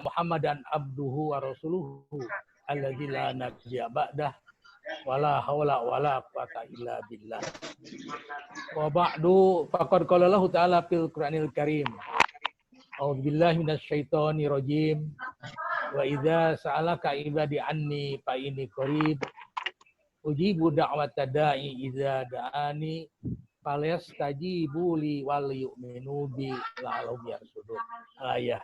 Muhammadan abduhu wa rasuluhu alladzi la nabiyya ba'dah wala haula wala quwata illa billah. Wa ba'du faqad qala Allah ta'ala fil Qur'anil Karim. A'udzubillahi minasyaitonir rajim. Wa idza sa'alaka ibadi anni fa inni qarib ujibu da'wata da'i idza da'ani falyastajibu li wal yu'minu bi la'allahum yarshudun. Ayah.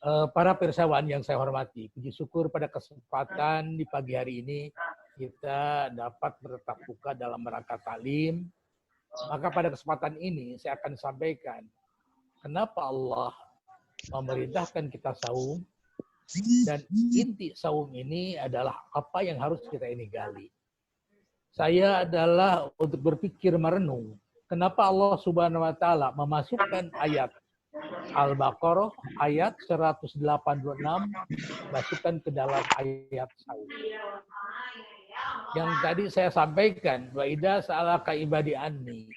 Para pirsawan yang saya hormati, puji syukur pada kesempatan di pagi hari ini kita dapat bertatap muka dalam rangka taklim. Maka pada kesempatan ini saya akan sampaikan kenapa Allah memerintahkan kita saum, dan inti saum ini adalah apa yang harus kita ini gali. Saya adalah untuk berpikir merenung kenapa Allah Subhanahu wa taala memasukkan ayat Al-Baqarah ayat 186 masukkan ke dalam ayat saum. Yang tadi saya sampaikan, wa idza sa'alaka ibadi anni,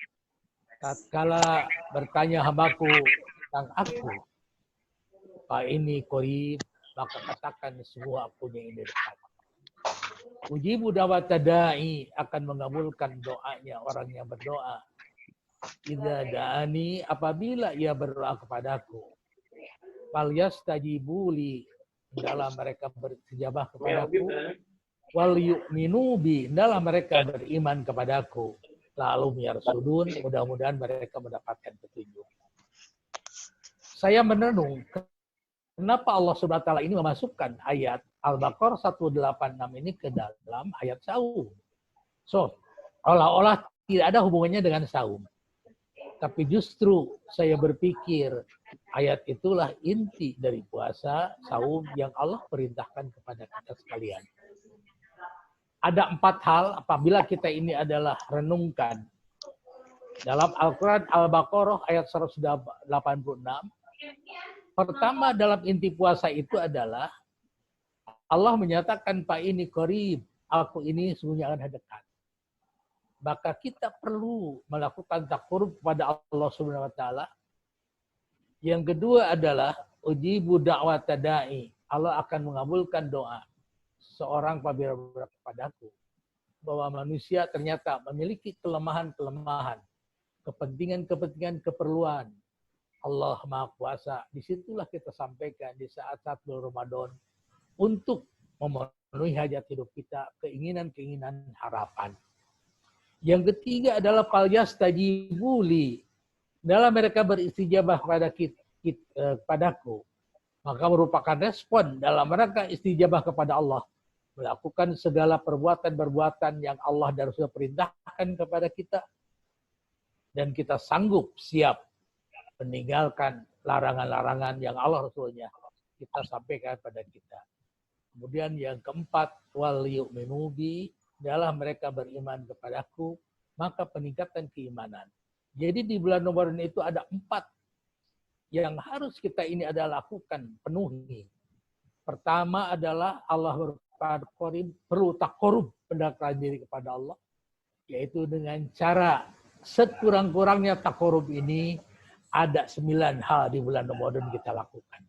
tatkala bertanya hambaku tentang aku, fa ini qarib, maka katakan semua punya ini dekat. Ujibu da'wata da'i, akan mengabulkan doanya orang yang berdoa. Idza da'ani, apabila ia berdoa kepadaku. Fal yastajibu li, dalam mereka berijabah kepadaku. Wal yu'minu bi, dalam mereka beriman kepadaku. Lalu yarsudun, mudah-mudahan mereka mendapatkan petunjuk. Saya merenung kenapa Allah Subhanahu wa taala ini memasukkan ayat Al-Baqarah 186 ini ke dalam ayat saum. So, olah-olah tidak ada hubungannya dengan saum. Tapi justru saya berpikir ayat itulah inti dari puasa saum yang Allah perintahkan kepada kita sekalian. Ada 4 hal apabila kita ini adalah renungkan. Dalam Al-Quran Al-Baqarah ayat 186. Pertama dalam inti puasa itu adalah Allah menyatakan Pak ini qarib, aku ini sungguhnya akan dekat. Maka kita perlu melakukan taqarrub kepada Allah Subhanahu wa taala. Yang kedua adalah ujibu da'wata da'i. Allah akan mengabulkan doa seorang apabila berdoa kepadaku. Bahwa manusia ternyata memiliki kelemahan-kelemahan, kepentingan-kepentingan, keperluan. Allah Maha Kuasa. Disitulah kita sampaikan di saat-saat bulan Ramadan untuk memenuhi hajat hidup kita, keinginan-keinginan, harapan. Yang ketiga adalah fal yastajibu li, dalam mereka beristijabah kepadaku, maka merupakan respon dalam mereka istijabah kepada Allah, melakukan segala perbuatan-perbuatan yang Allah dan Rasul perintahkan kepada kita, dan kita sanggup siap meninggalkan larangan-larangan yang Allah Rasulnya kita sampaikan pada kita. Kemudian yang keempat, wal yu'minu bi, dalam mereka beriman kepadaku, maka peningkatan keimanan. Jadi di bulan Ramadan itu ada 4 yang harus kita ini adalah lakukan, penuhi. Pertama adalah Allah perlu taqarrub, pendekatan diri kepada Allah, yaitu dengan cara sekurang-kurangnya taqarrub ini ada 9 hal di bulan Ramadan kita lakukan.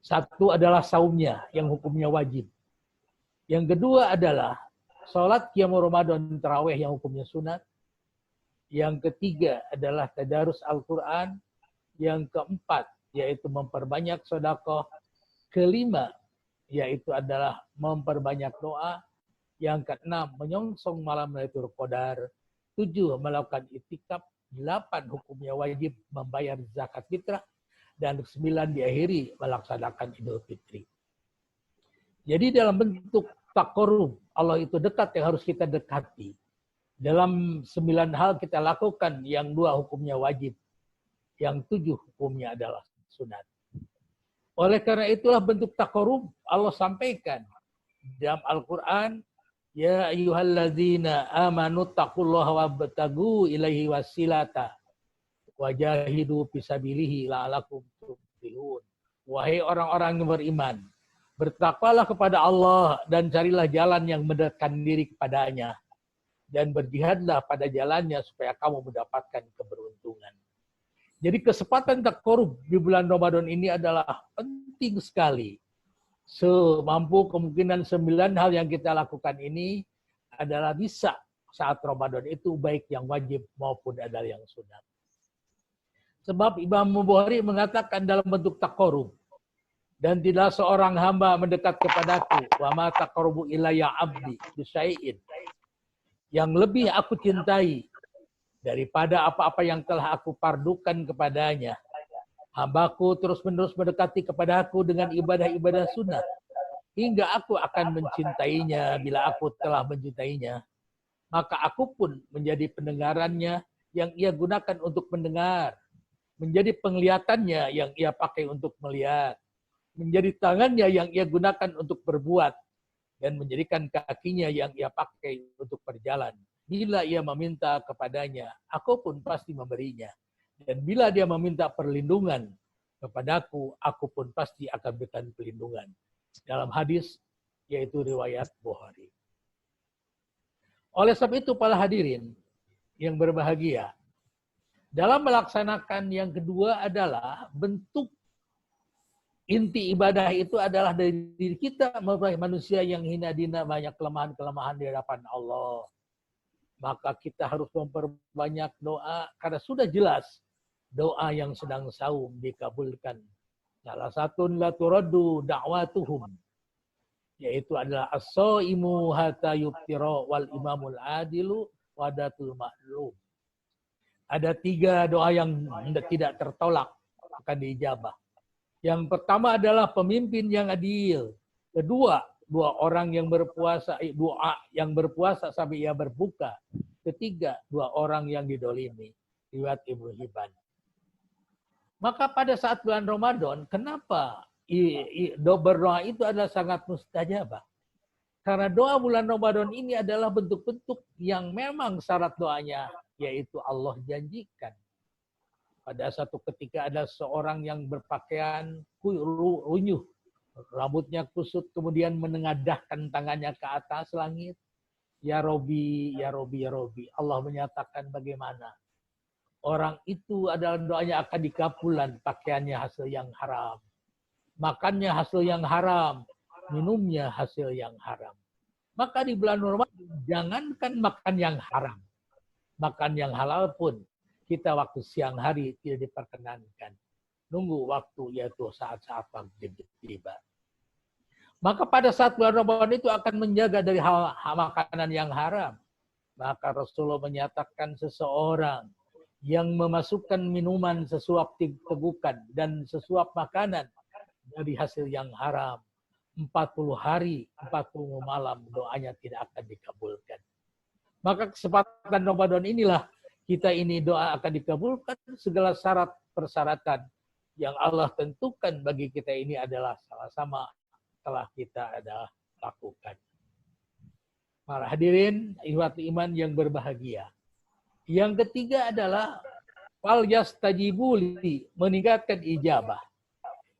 1 adalah saumnya yang hukumnya wajib. Yang kedua adalah salat qiyamul Ramadan tarawih yang hukumnya sunat. Yang ketiga adalah tadarus Al-Quran. Yang keempat yaitu memperbanyak sedekah. Kelima yaitu adalah memperbanyak doa. Yang keenam menyongsong malam Lailatul Qadar. 7 melakukan itikaf. 8 hukumnya wajib membayar zakat fitrah. Dan 9 diakhiri melaksanakan Idul Fitri. Jadi dalam bentuk taqarrub, Allah itu dekat yang harus kita dekati. Dalam 9 hal kita lakukan, yang 2 hukumnya wajib. Yang 7 hukumnya adalah sunat. Oleh karena itulah bentuk taqarrub Allah sampaikan dalam Al-Quran, ya ayyuhalladzina amanu taqullaha wabtagu ilaihi wasilata wajahidu fisabilihi la'alakum tuflihun. Wahai orang-orang yang beriman, bertakwalah kepada Allah dan carilah jalan yang mendekatkan diri kepadanya. Dan berjihadlah pada jalannya supaya kamu mendapatkan keberuntungan. Jadi kesempatan taqarrub di bulan Ramadan ini adalah penting penting sekali. Semampu kemungkinan 9 hal yang kita lakukan ini adalah bisa saat Ramadan itu, baik yang wajib maupun adalah yang sunat. Sebab Imam Bukhari mengatakan dalam bentuk taqarrub, dan tidak seorang hamba mendekat kepadaku, wa ma taqarrubu ilayya abdi bisyai'in, yang lebih aku cintai daripada apa-apa yang telah aku pardukan kepadanya. Hambaku terus-menerus mendekati kepadaku dengan ibadah-ibadah sunnah, hingga aku akan mencintainya. Bila aku telah mencintainya, maka aku pun menjadi pendengarannya yang ia gunakan untuk mendengar, menjadi penglihatannya yang ia pakai untuk melihat, menjadi tangannya yang ia gunakan untuk berbuat, dan menjadikan kakinya yang ia pakai untuk berjalan. Bila ia meminta kepadanya, aku pun pasti memberinya. Dan bila dia meminta perlindungan kepadaku, aku pun pasti akan berikan perlindungan. Dalam hadis, yaitu riwayat Bukhari. Oleh sebab itu, para hadirin yang berbahagia, dalam melaksanakan yang kedua adalah bentuk inti ibadah itu adalah dari diri kita, manusia yang hina dina, banyak kelemahan-kelemahan di hadapan Allah. Maka kita harus memperbanyak doa, karena sudah jelas doa yang sedang saum dikabulkan. Salah satu la turaddu da'watuhum, yaitu adalah as-shaimu hatta yuftira wal imamul adilu wadatul ma'lum. Ada 3 doa yang tidak tertolak akan diijabah. Yang pertama adalah pemimpin yang adil. Kedua, 2 orang yang berpuasa, doa yang berpuasa sampai ia berbuka. Ketiga, 2 orang yang didolimi. Riwayat Ibnu Hibban. Maka pada saat bulan Ramadan, kenapa berdoa itu adalah sangat mustajabah? Karena doa bulan Ramadan ini adalah bentuk-bentuk yang memang syarat doanya, yaitu Allah janjikan. Pada satu ketika ada seorang yang berpakaian runyuh, rambutnya kusut, kemudian menengadahkan tangannya ke atas langit. Ya Robi, ya Robi, ya Robi. Allah menyatakan bagaimana? Orang itu adalah doanya akan dikabulkan, pakaiannya hasil yang haram, makannya hasil yang haram, minumnya hasil yang haram. Maka di bulan Ramadan, jangankan makan yang haram, makan yang halal pun kita waktu siang hari tidak diperkenankan. Nunggu waktu, yaitu saat-saat maghrib tiba. Maka pada saat bulan Ramadan itu akan menjaga dari hal makanan yang haram. Maka Rasulullah menyatakan seseorang yang memasukkan minuman sesuap tegukan dan sesuap makanan dari hasil yang haram, 40 hari, 40 malam doanya tidak akan dikabulkan. Maka kesempatan Ramadan inilah kita ini doa akan dikabulkan, segala syarat persyaratan yang Allah tentukan bagi kita ini adalah sama-sama telah kita adalah lakukan. Para hadirin, ikhwat iman yang berbahagia. Yang ketiga adalah fal yastajibu li, meningkatkan ijabah.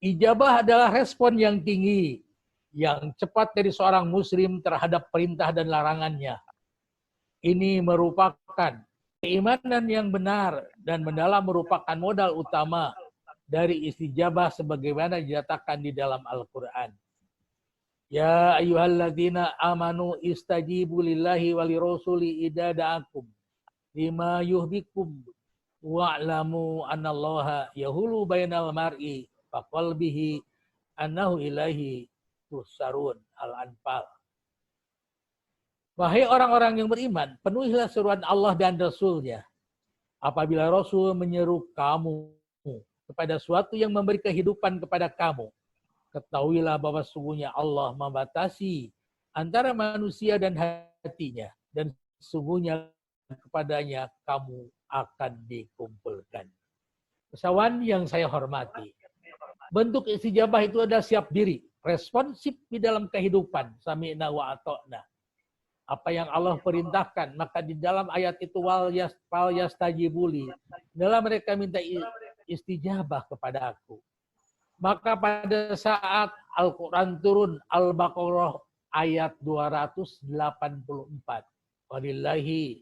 Ijabah adalah respon yang tinggi, yang cepat dari seorang muslim terhadap perintah dan larangannya. Ini merupakan keimanan yang benar dan mendalam, merupakan modal utama dari istijabah sebagaimana dinyatakan di dalam Al-Quran. Ya ayyuhalladzina amanu istajibu lillahi walirasuli idza da'akum lima yuhbikum wa'lamu annallaha yahulu bainal mar'i wa qalbihi annahu ilaihi tusarun. Al-Anfal. Wahai orang-orang yang beriman, penuhilah seruan Allah dan Rasul-Nya. Apabila Rasul menyeru kamu kepada suatu yang memberi kehidupan kepada kamu, ketahuilah bahwa sungguhnya Allah membatasi antara manusia dan hatinya, dan sungguhnya kepadanya kamu akan dikumpulkan. Kawan yang saya hormati, bentuk istijabah itu adalah siap diri, responsif di dalam kehidupan, sami'na wa ata'na. Apa yang Allah perintahkan, maka di dalam ayat itu wal yastajibuli, dalam mereka minta istijabah kepada aku. Maka pada saat Al-Quran turun, Al-Baqarah ayat 284. Walillahi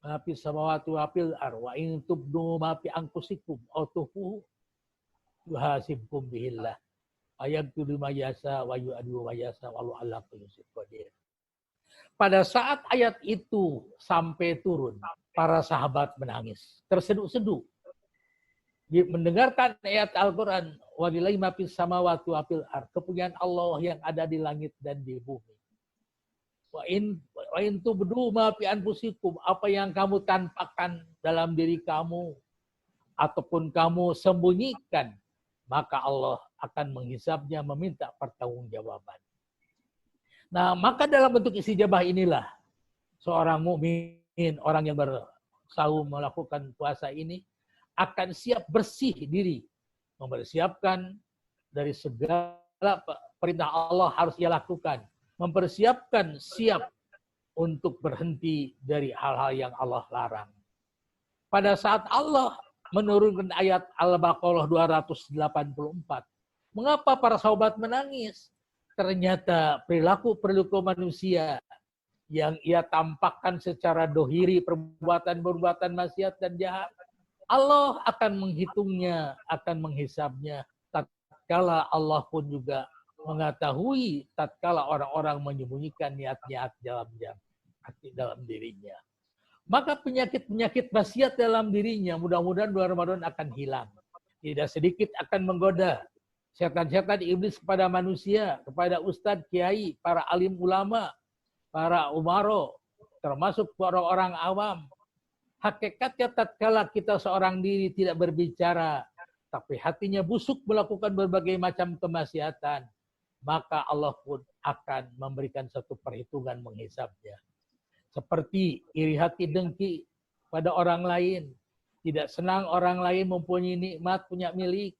ma fis samawati wa fil ardh wa in tubdu ma fi anfusikum aw tukhfuhu yuhasibkum bihillah. Ayaghfiru ma yasha wa yu'adhibu ma yasha wallahu ala kulli syai'in qadir. Pada saat ayat itu sampai turun, para sahabat menangis, terseduh-seduh. Mendengarkan ayat Al-Quran, walillahi ma fis samawati wa fil ardh, kepunyaan Allah yang ada di langit dan di bumi. Wa in tubdu ma fi anfusikum, apa yang kamu tampakkan dalam diri kamu ataupun kamu sembunyikan, maka Allah akan menghisabnya, meminta pertanggungjawaban. Nah, maka dalam bentuk istijabah inilah seorang mukmin, orang yang bersaum melakukan puasa ini akan siap bersih diri, mempersiapkan dari segala perintah Allah harus ia lakukan, mempersiapkan siap untuk berhenti dari hal-hal yang Allah larang. Pada saat Allah menurunkan ayat Al-Baqarah 284, mengapa para sahabat menangis? Ternyata perilaku manusia yang ia tampakkan secara dohiri, perbuatan-perbuatan maksiat dan jahat, Allah akan menghitungnya, akan menghisabnya. Tatkala Allah pun juga mengetahui, tatkala orang-orang menyembunyikan niat-niat dalam dirinya. Maka penyakit-penyakit maksiat dalam dirinya mudah-mudahan bulan Ramadan akan hilang. Tidak sedikit akan menggoda setan-setan iblis kepada manusia, kepada ustadz, kiai, para alim ulama, para umaro, termasuk orang-orang awam. Hakikatnya tatkala kita seorang diri tidak berbicara, tapi hatinya busuk melakukan berbagai macam kemaksiatan, maka Allah pun akan memberikan satu perhitungan menghisapnya. Seperti iri hati dengki pada orang lain, tidak senang orang lain mempunyai nikmat, punya milik,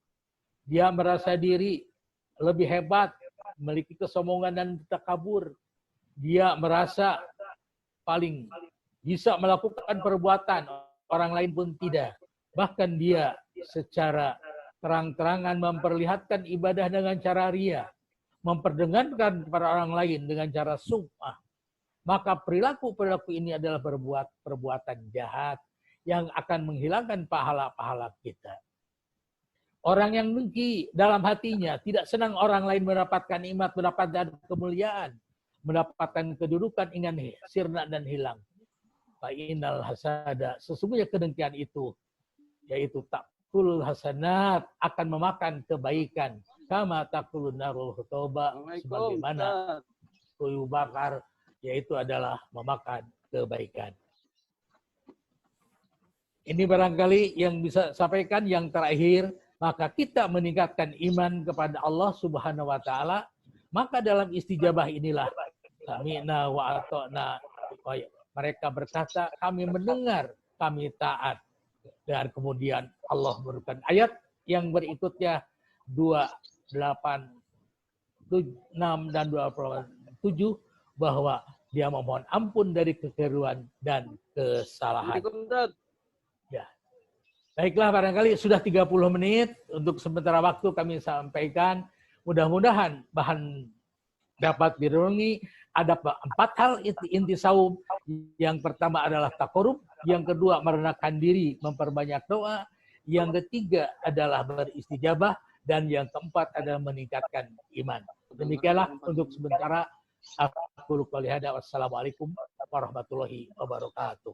dia merasa diri lebih hebat, memiliki kesombongan dan takabur, dia merasa paling bisa melakukan perbuatan, orang lain pun tidak. Bahkan dia secara terang-terangan memperlihatkan ibadah dengan cara ria, memperdengarkan kepada orang lain dengan cara sum'ah. Maka perilaku-perilaku ini adalah perbuatan jahat yang akan menghilangkan pahala-pahala kita. Orang yang dengki dalam hatinya, tidak senang orang lain mendapatkan nikmat, mendapatkan kemuliaan, mendapatkan kedudukan, ingin sirna dan hilang. Fa'inal hasada, sesungguhnya kedengkian itu, yaitu takul hasanat, akan memakan kebaikan. Kama takulun narul hutoba, sebagaimana kayu bakar, yaitu adalah memakan kebaikan. Ini barangkali yang bisa sampaikan. Yang terakhir, maka kita meningkatkan iman kepada Allah Subhanahu wa Ta'ala. Maka dalam istijabah inilah sami'na wa ata'na, mereka berkata, kami mendengar, kami taat. Dan kemudian Allah memberikan ayat yang berikutnya 28, 6 dan 27 bahwa dia memohon ampun dari kekeliruan dan kesalahan. Ya. Baiklah, barangkali sudah 30 menit untuk sementara waktu kami sampaikan. Mudah-mudahan bahan dapat direnungi. Ada 4 hal inti saum. Yang pertama adalah takarub, yang kedua merendahkan diri, memperbanyak doa, yang ketiga adalah beristijabah, dan yang keempat adalah meningkatkan iman. Demikianlah untuk sementara. Aku qouli hada, wassalamualaikum warahmatullahi wabarakatuh.